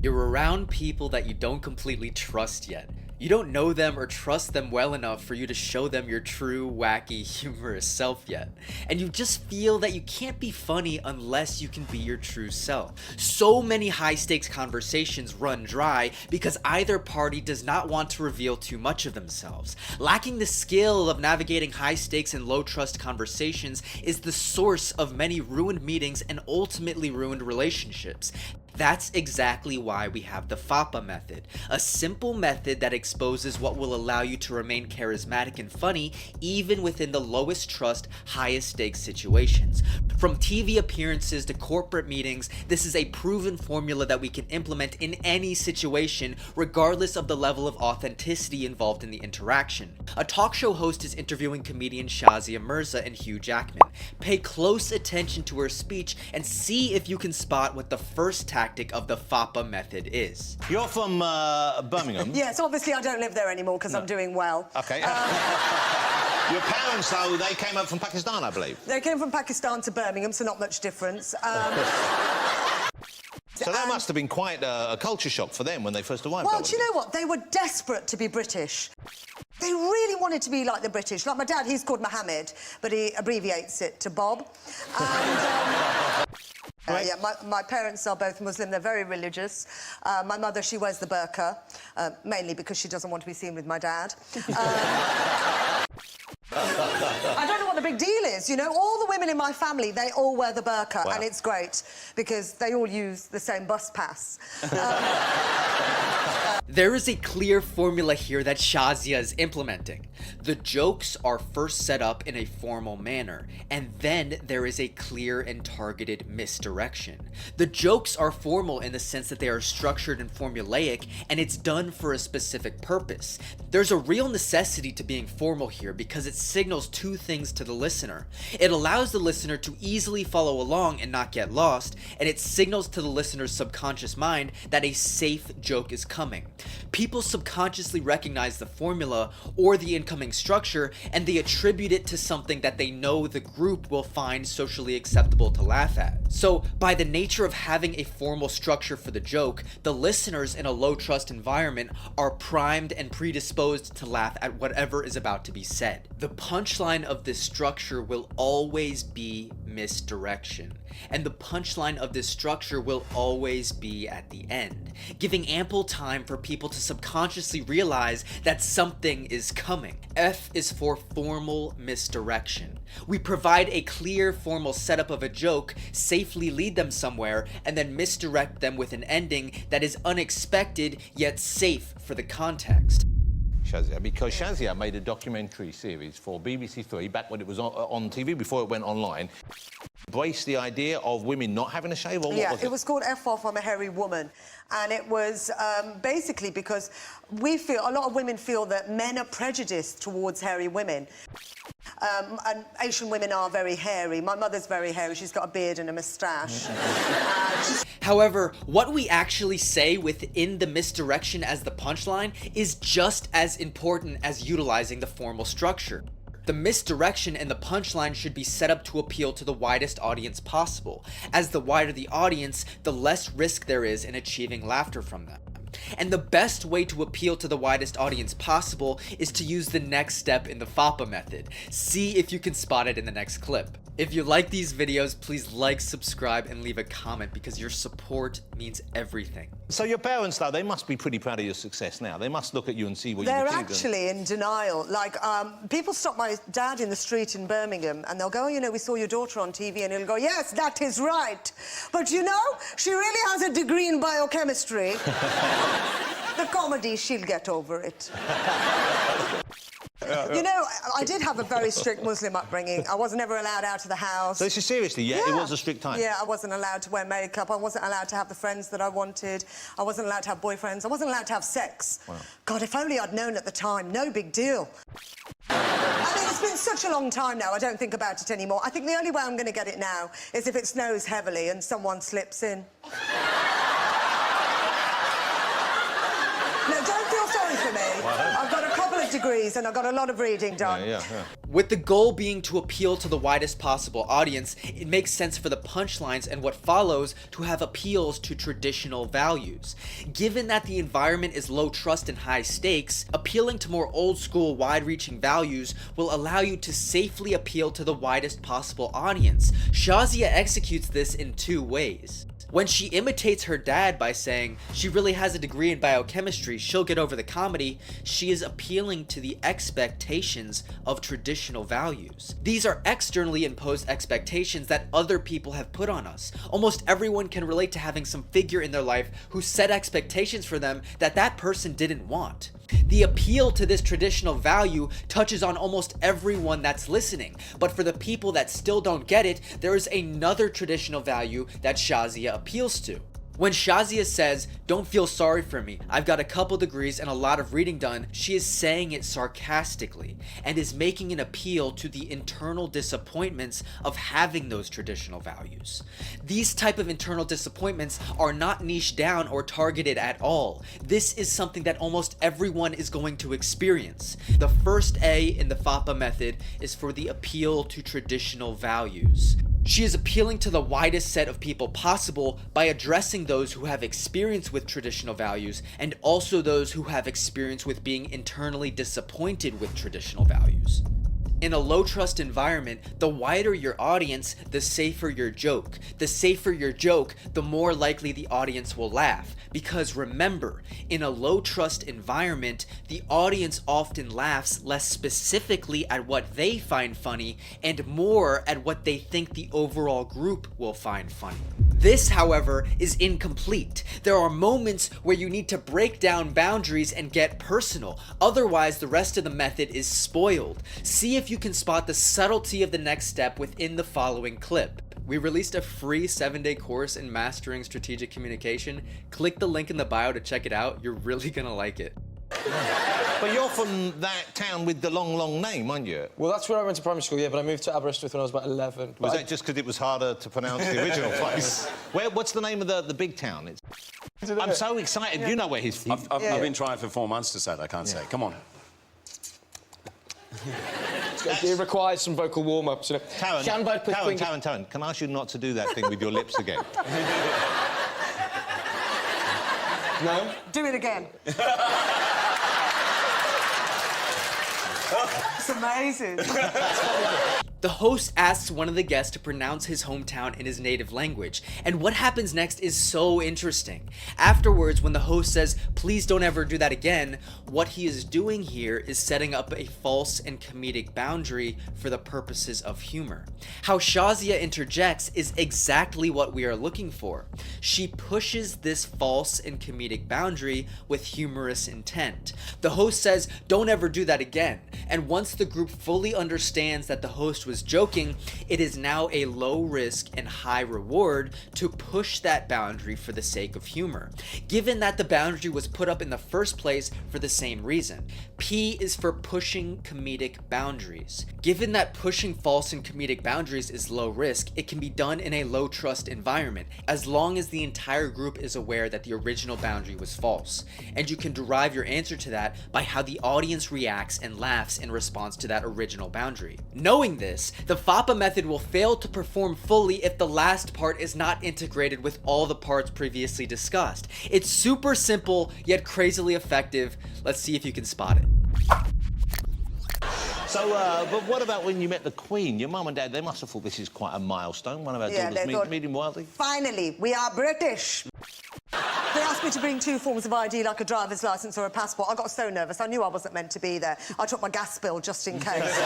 You're around people that you don't completely trust yet. You don't know them or trust them well enough for you to show them your true, wacky, humorous self yet. And you just feel that you can't be funny unless you can be your true self. So many high-stakes conversations run dry because either party does not want to reveal too much of themselves. Lacking the skill of navigating high-stakes and low-trust conversations is the source of many ruined meetings and ultimately ruined relationships. That's exactly why we have the FAPA method, a simple method that exposes what will allow you to remain charismatic and funny even within the lowest trust, highest stakes situations. From TV appearances to corporate meetings, this is a proven formula that we can implement in any situation regardless of the level of authenticity involved in the interaction. A talk show host is interviewing comedian Shazia Mirza and Hugh Jackman. Pay close attention to her speech and see if you can spot what the first tactic of the FAPA method is. You're from Birmingham? Yes, obviously I don't live there anymore because I'm doing well. Okay. Your parents, though, they came up from Pakistan, I believe. They came from Pakistan to Birmingham, so not much difference. So that must have been quite a culture shock for them when they first arrived. Well, do you know what? They were desperate to be British. They really wanted to be like the British. Like my dad, he's called Mohammed, but he abbreviates it to Bob. And, yeah, my parents are both Muslim. They're very religious. My mother, she wears the burqa, mainly because she doesn't want to be seen with my dad. I don't know what the big deal is, you know? All the women in my family, they all wear the burqa, and it's great because they all use the same bus pass. There is a clear formula here that Shazia is implementing. The jokes are first set up in a formal manner, and then there is a clear and targeted misdirection. The jokes are formal in the sense that they are structured and formulaic, and it's done for a specific purpose. There's a real necessity to being formal here because it signals two things to the listener. It allows the listener to easily follow along and not get lost, and it signals to the listener's subconscious mind that a safe joke is coming. People subconsciously recognize the formula or the incoming structure, and they attribute it to something that they know the group will find socially acceptable to laugh at. So, by the nature of having a formal structure for the joke, the listeners in a low-trust environment are primed and predisposed to laugh at whatever is about to be said. The punchline of this structure will always be misdirection, and the punchline of this structure will always be at the end, giving ample time for people to subconsciously realize that something is coming. F is for formal misdirection. We provide a clear formal setup of a joke, safely lead them somewhere, and then misdirect them with an ending that is unexpected yet safe for the context. Shazia, because Shazia made a documentary series for BBC Three back when it was on TV, before it went online. Embraced the idea of women not having a shave, or what was it? It was called F off, I'm a hairy woman. And it was basically because a lot of women feel that men are prejudiced towards hairy women. And Asian women are very hairy. My mother's very hairy. She's got a beard and a moustache. However, what we actually say within the misdirection as the punchline is just as important as utilizing the formal structure. The misdirection and the punchline should be set up to appeal to the widest audience possible. As the wider the audience, the less risk there is in achieving laughter from them. And the best way to appeal to the widest audience possible is to use the next step in the FAPA method. See if you can spot it in the next clip. If you like these videos, please like, subscribe, and leave a comment because your support means everything. So your parents, though, they must be pretty proud of your success now. They must look at you and see what you've achieved. They're actually in denial. Like, people stop my dad in the street in Birmingham and they'll go, oh, you know, we saw your daughter on TV, and he'll go, yes, that is right. But, you know, she really has a degree in biochemistry. The comedy, she'll get over it. You know, I did have a very strict Muslim upbringing. I was never allowed out of the house. So this is seriously, yeah, it was a strict time? Yeah, I wasn't allowed to wear makeup. I wasn't allowed to have the friends that I wanted. I wasn't allowed to have boyfriends. I wasn't allowed to have sex. Wow. God, if only I'd known at the time. No big deal. I mean, it's been such a long time now, I don't think about it anymore. I think the only way I'm going to get it now is if it snows heavily and someone slips in. No, don't feel sorry for me. Well, I've got a couple of got degrees and I got a lot of reading done. Yeah. With the goal being to appeal to the widest possible audience, it makes sense for the punchlines and what follows to have appeals to traditional values. Given that the environment is low trust and high stakes, appealing to more old school, wide-reaching values will allow you to safely appeal to the widest possible audience. Shazia executes this in two ways. When she imitates her dad by saying she really has a degree in biochemistry, she'll get over the comedy, she is appealing to the expectations of traditional values. These are externally imposed expectations that other people have put on us. Almost everyone can relate to having some figure in their life who set expectations for them that that person didn't want. The appeal to this traditional value touches on almost everyone that's listening, but for the people that still don't get it, there is another traditional value that Shazia appeals to. When Shazia says, "Don't feel sorry for me, I've got a couple degrees and a lot of reading done," she is saying it sarcastically and is making an appeal to the internal disappointments of having those traditional values. These type of internal disappointments are not niched down or targeted at all. This is something that almost everyone is going to experience. The first A in the FAPA method is for the appeal to traditional values. She is appealing to the widest set of people possible by addressing those who have experience with traditional values and also those who have experience with being internally disappointed with traditional values. In a low-trust environment, the wider your audience, the safer your joke. The safer your joke, the more likely the audience will laugh. Because remember, in a low-trust environment, the audience often laughs less specifically at what they find funny and more at what they think the overall group will find funny. This, however, is incomplete. There are moments where you need to break down boundaries and get personal. Otherwise, the rest of the method is spoiled. See if you can spot the subtlety of the next step within the following clip. We released a free 7-day course in mastering strategic communication. Click the link in the bio to check it out. You're really gonna like it. But you're from that town with the long name, aren't you? Well, that's where I went to primary school, yeah, but I moved to Aberystwyth when I was about 11. Was that just because it was harder to pronounce the original place? What's the name of the big town? I'm so excited. Yeah. You know where he's from. I've been trying for 4 months to say it. I can't say it. Come on. It requires some vocal warm-ups, you know. Taryn, can I ask you not to do that thing with your lips again? No? Do it again. It's amazing. The host asks one of the guests to pronounce his hometown in his native language, and what happens next is so interesting. Afterwards, when the host says, "Please don't ever do that again," what he is doing here is setting up a false and comedic boundary for the purposes of humor. How Shazia interjects is exactly what we are looking for. She pushes this false and comedic boundary with humorous intent. The host says, "Don't ever do that again," and once the group fully understands that the host was joking, it is now a low risk and high reward to push that boundary for the sake of humor, given that the boundary was put up in the first place for the same reason. P is for pushing comedic boundaries. Given that pushing false and comedic boundaries is low risk, it can be done in a low trust environment as long as the entire group is aware that the original boundary was false, and you can derive your answer to that by how the audience reacts and laughs in response to that original boundary. Knowing this, the FAPA method will fail to perform fully if the last part is not integrated with all the parts previously discussed. It's super simple, yet crazily effective. Let's see if you can spot it. So, but what about when you met the Queen? Your mum and dad, they must have thought this is quite a milestone. One of our daughters meeting Wildly. Finally, we are British. They asked me to bring 2 forms of ID, like a driver's licence or a passport. I got so nervous. I knew I wasn't meant to be there. I took my gas bill just in case.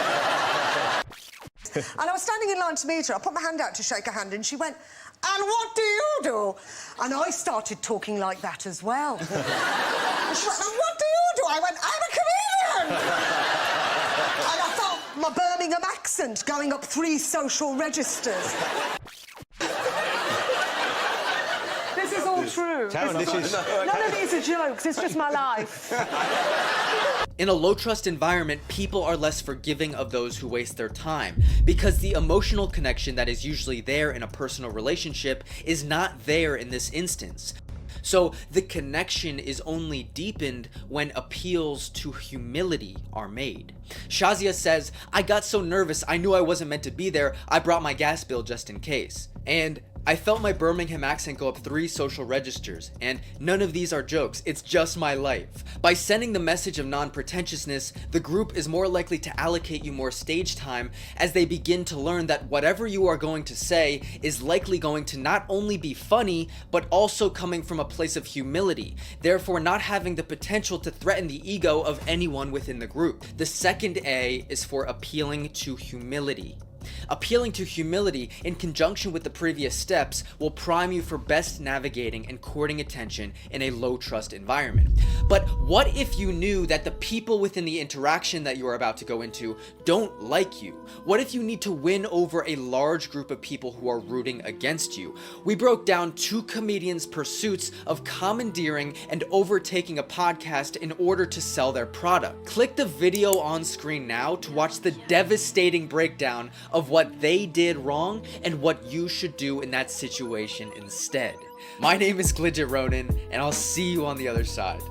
And I was standing in line to meet her. I put my hand out to shake her hand, and she went, "And what do you do?" And I started talking like that as well. And she went, "And what do you do?" I went, "I'm a comedian!" And I felt my Birmingham accent going up 3 social registers. This is all true. Taryn, None of these are jokes. It's just my life. In a low-trust environment, people are less forgiving of those who waste their time, because the emotional connection that is usually there in a personal relationship is not there in this instance. So the connection is only deepened when appeals to humility are made. Shazia says, "I got so nervous I knew I wasn't meant to be there, I brought my gas bill just in case." And I felt my Birmingham accent go up 3 social registers, and none of these are jokes, it's just my life. By sending the message of non-pretentiousness, the group is more likely to allocate you more stage time as they begin to learn that whatever you are going to say is likely going to not only be funny, but also coming from a place of humility, therefore not having the potential to threaten the ego of anyone within the group. The second A is for appealing to humility. Appealing to humility in conjunction with the previous steps will prime you for best navigating and courting attention in a low trust environment. But what if you knew that the people within the interaction that you are about to go into don't like you? What if you need to win over a large group of people who are rooting against you? We broke down 2 comedians' pursuits of commandeering and overtaking a podcast in order to sell their product. Click the video on screen now to watch the devastating breakdown of what they did wrong and what you should do in that situation instead. My name is Glidget Ronan, and I'll see you on the other side.